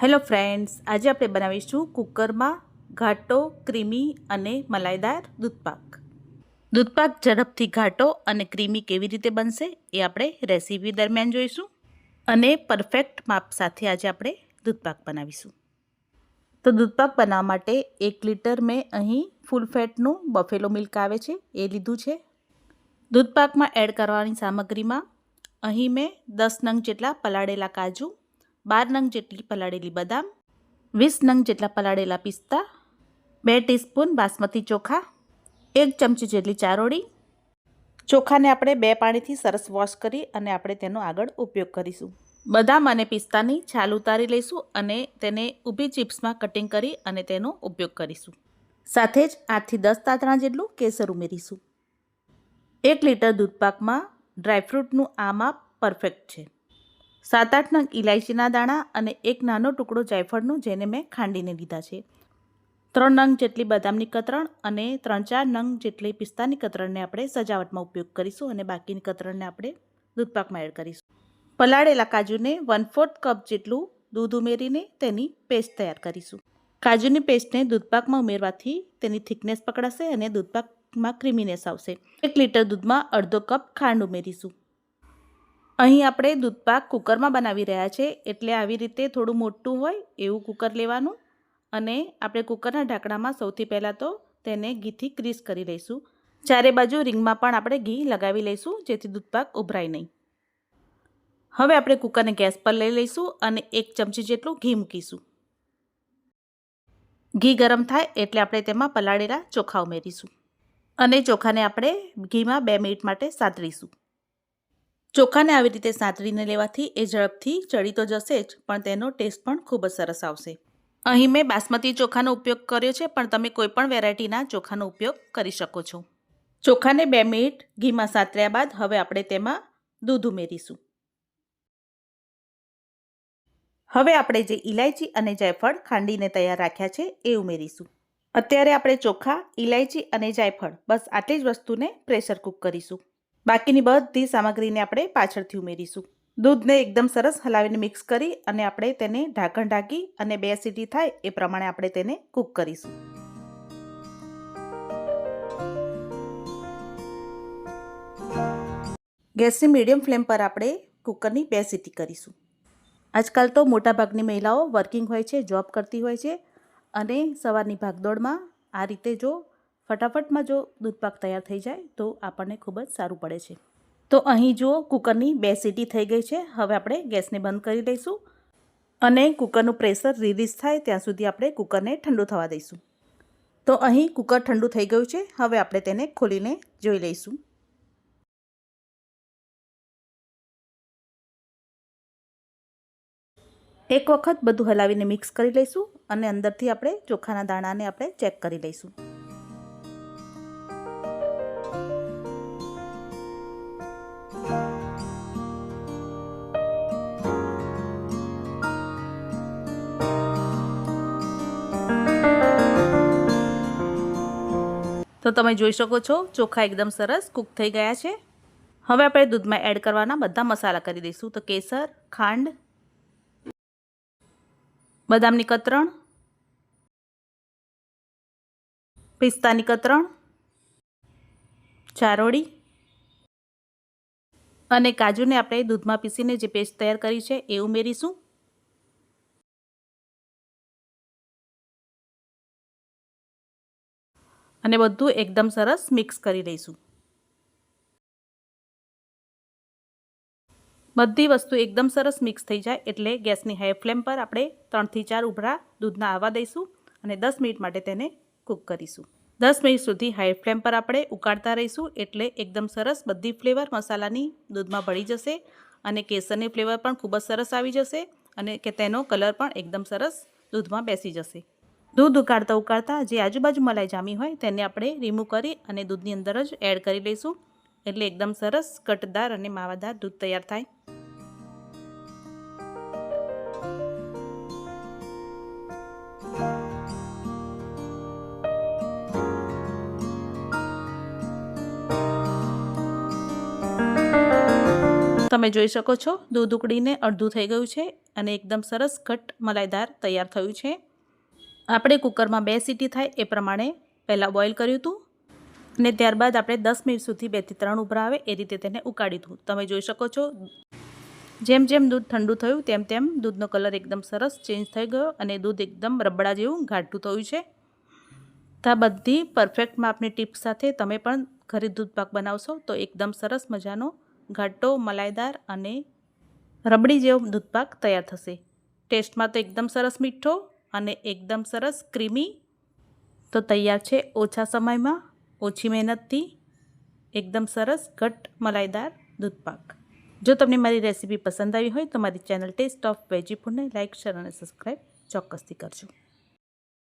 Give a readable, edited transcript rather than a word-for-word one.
Hello friends, આજે આપણે બનાવીશું કુકરમાં ઘાટો, ક્રીમી અને મલાઈદાર દૂધપાક. દૂધપાક ઝડપથી ઘાટો અને ક્રીમી કેવી રીતે બનશે એ આપણે રેસીપી દરમિયાન જોઈશું અને પરફેક્ટ માપ સાથે આજે આપણે દૂધપાક બનાવીશું. તો દૂધપાક બનાવવા માટે 1 લીટર મેં અહીં ફૂલ ફેટનું બફેલો મિલ્ક આવે છે એ લીધું છે. દૂધપાકમાં એડ કરવાની સામગ્રીમાં અહીં મેં 10 નંગ જેટલા પલાળેલા કાજુ, 12 નંગ જેટલી પલાળેલી બદામ, 20 નંગ જેટલા પલાળેલા પિસ્તા, 2 ટીસ્પૂન બાસમતી ચોખા, 1 ચમચી જેટલી ચારોળી. ચોખાને આપણે 2 પાણીથી સરસ વોશ કરી અને આપણે તેનો આગળ ઉપયોગ કરીશું. બદામ અને પિસ્તાની છાલ ઉતારી લઈશું અને તેને ઊભી ચિપ્સમાં કટિંગ કરી અને તેનો ઉપયોગ કરીશું. સાથે જ 8 થી 10 તાતણા જેટલું કેસર ઉમેરીશું. 1 લીટર દૂધપાકમાં ડ્રાયફ્રૂટનું આ માપ પરફેક્ટ છે. 7-8 નંગ ઇલાયચીના દાણા અને 1 નાનો ટુકડો જાયફળનું જેને મેં ખાંડીને લીધા છે. 3 નંગ જેટલી બદામની કતરણ અને 3-4 નંગ જેટલી પિસ્તાની કતરણને આપણે સજાવટમાં ઉપયોગ કરીશું અને બાકીની કતરણને આપણે દૂધપાકમાં એડ કરીશું. પલાળેલા કાજુને 1/4 કપ જેટલું દૂધ ઉમેરીને તેની પેસ્ટ તૈયાર કરીશું. કાજુની પેસ્ટને દૂધપાકમાં ઉમેરવાથી તેની થિકનેસ પકડાશે અને દૂધપાકમાં ક્રીમીનેસ આવશે. 1 લીટર દૂધમાં અડધો કપ ખાંડ ઉમેરીશું. અહીં આપણે દૂધપાક કુકરમાં બનાવી રહ્યા છે એટલે આવી રીતે થોડું મોટું હોય એવું કુકર લેવાનું અને આપણે કુકરના ઢાંકણામાં સૌથી પહેલાં તો તેને ઘીથી ગ્રીસ કરી લઈશું. ચારે બાજુ રિંગમાં પણ આપણે ઘી લગાવી લઈશું જેથી દૂધપાક ઉભરાય નહીં. હવે આપણે કુકરને ગેસ પર લઈ લઈશું અને 1 ચમચી જેટલું ઘી મૂકીશું. ઘી ગરમ થાય એટલે આપણે તેમાં પલાળેલા ચોખા ઉમેરીશું અને ચોખાને આપણે ઘીમાં 2 મિનિટ માટે સાતળીશું. ચોખાને આવી રીતે સાંતળીને લેવાથી એ ઝડપથી ચડી તો જશે જ પણ તેનો ટેસ્ટ પણ ખૂબ જ સરસ આવશે. અહીં મેં બાસમતી ચોખાનો ઉપયોગ કર્યો છે પણ તમે કોઈ પણ વેરાયટીના ચોખાનો ઉપયોગ કરી શકો છો. ચોખાને 2 મિનિટ ઘીમાં સાતળ્યા બાદ હવે આપણે તેમાં દૂધ ઉમેરીશું. હવે આપણે જે ઇલાયચી અને જાયફળ ખાંડીને તૈયાર રાખ્યા છે એ ઉમેરીશું. અત્યારે આપણે ચોખા, ઇલાયચી અને જાયફળ બસ આટલી જ વસ્તુને પ્રેશર કૂક કરીશું. બાકીની બધી સામગ્રીને આપણે પાછળથી ઉમેરીશું. દૂધને એકદમ સરસ હલાવીને મિક્સ કરી અને આપણે તેને ઢાંકણ ઢાંકી અને 2 સીટી થાય એ પ્રમાણે આપણે તેને કૂક કરીશું. ગેસની મીડિયમ ફ્લેમ પર આપણે કુકરની 2 સીટી કરીશું. આજકાલ તો મોટાભાગની મહિલાઓ વર્કિંગ હોય છે, જોબ કરતી હોય છે અને સવારની ભાગદોડમાં આ રીતે જો ફટાફટમાં જો દૂધપાક તૈયાર થઈ જાય તો આપણને ખૂબ જ સારું પડે છે. તો અહીં જુઓ કુકરની 2 સીટી થઈ ગઈ છે. હવે આપણે ગેસને બંધ કરી દઈશું અને કુકરનું પ્રેશર રિલીઝ થાય ત્યાં સુધી આપણે કુકરને ઠંડુ થવા દઈશું. તો અહીં કુકર ઠંડુ થઈ ગયું છે. હવે આપણે તેને ખોલીને જોઈ લઈશું. એક વખત બધું હલાવીને મિક્સ કરી લઈશું અને અંદરથી આપણે ચોખાના દાણાને આપણે ચેક કરી લઈશું. તો તમે જોઈ શકો છો ચોખા એકદમ સરસ કૂક થઈ ગયા છે. હવે આપણે દૂધમાં એડ કરવાના બધા મસાલા કરી દઈશું. તો કેસર, ખાંડ, બદામની કતરણ, પિસ્તાની કતરણ, ચારોળી અને કાજુને આપણે દૂધમાં પીસીને જે પેસ્ટ તૈયાર કરી છે એ ઉમેરીશું. અને બધું એકદમ સરસ મિક્સ કરી લઈશું. બધી વસ્તુ એકદમ સરસ મિક્સ થઈ જાય એટલે ગેસની હાઈ ફ્લેમ પર આપણે 3 થી 4 ઉભરા દૂધના આવવા દઈશું અને 10 મિનિટ માટે તેને કૂક કરીશું. 10 મિનિટ સુધી હાઈ ફ્લેમ પર આપણે ઉકાળતા રહીશું એટલે એકદમ સરસ બધી ફ્લેવર મસાલાની દૂધમાં ભળી જશે અને કેસરની ફ્લેવર પણ ખૂબ જ સરસ આવી જશે અને કે તેનો કલર પણ એકદમ સરસ દૂધમાં બેસી જશે. દૂધ ઉકાળતા જે આજુબાજુ મલાઈ જામી હોય તેને આપણે રિમૂવ કરી અને દૂધની અંદર જ એડ કરી લઈશું એટલે એકદમ સરસ ઘટદાર અને માવાદાર દૂધ તૈયાર થાય. તમે જોઈ શકો છો દૂધ ઉકળીને અડધું થઈ ગયું છે અને એકદમ સરસ ઘટ મલાઈદાર તૈયાર થયું છે. આપણે કુકરમાં 2 સીટી થાય એ પ્રમાણે પહેલાં બોઇલ કર્યું હતું અને ત્યારબાદ આપણે 10 મિનિટ સુધી 2 થી 3 ઉભરા આવે એ રીતે તેને ઉકાળ્યું હતું. તમે જોઈ શકો છો જેમ જેમ દૂધ ઠંડુ થયું તેમ તેમ દૂધનો કલર એકદમ સરસ ચેન્જ થઈ ગયો અને દૂધ એકદમ રબડા જેવું ઘાટું થયું છે. તો આ બધી પરફેક્ટ માપની ટિપ્સ સાથે તમે પણ ઘરે દૂધપાક બનાવશો તો એકદમ સરસ મજાનો ઘાટો મલાઈદાર અને રબડી જેવો દૂધપાક તૈયાર થશે. ટેસ્ટમાં તો એકદમ સરસ મીઠો અને એકદમ સરસ ક્રીમી. તો તૈયાર છે ઓછા સમયમાં ઓછી મહેનતથી એકદમ સરસ ઘટ મલાઈદાર દૂધપાક. જો તમને મારી રેસીપી પસંદ આવી હોય તો મારી ચેનલ ટેસ્ટ ઓફ વેજી ફૂડને લાઇક, શેર અને સબસ્ક્રાઈબ ચોક્કસથી કરજો.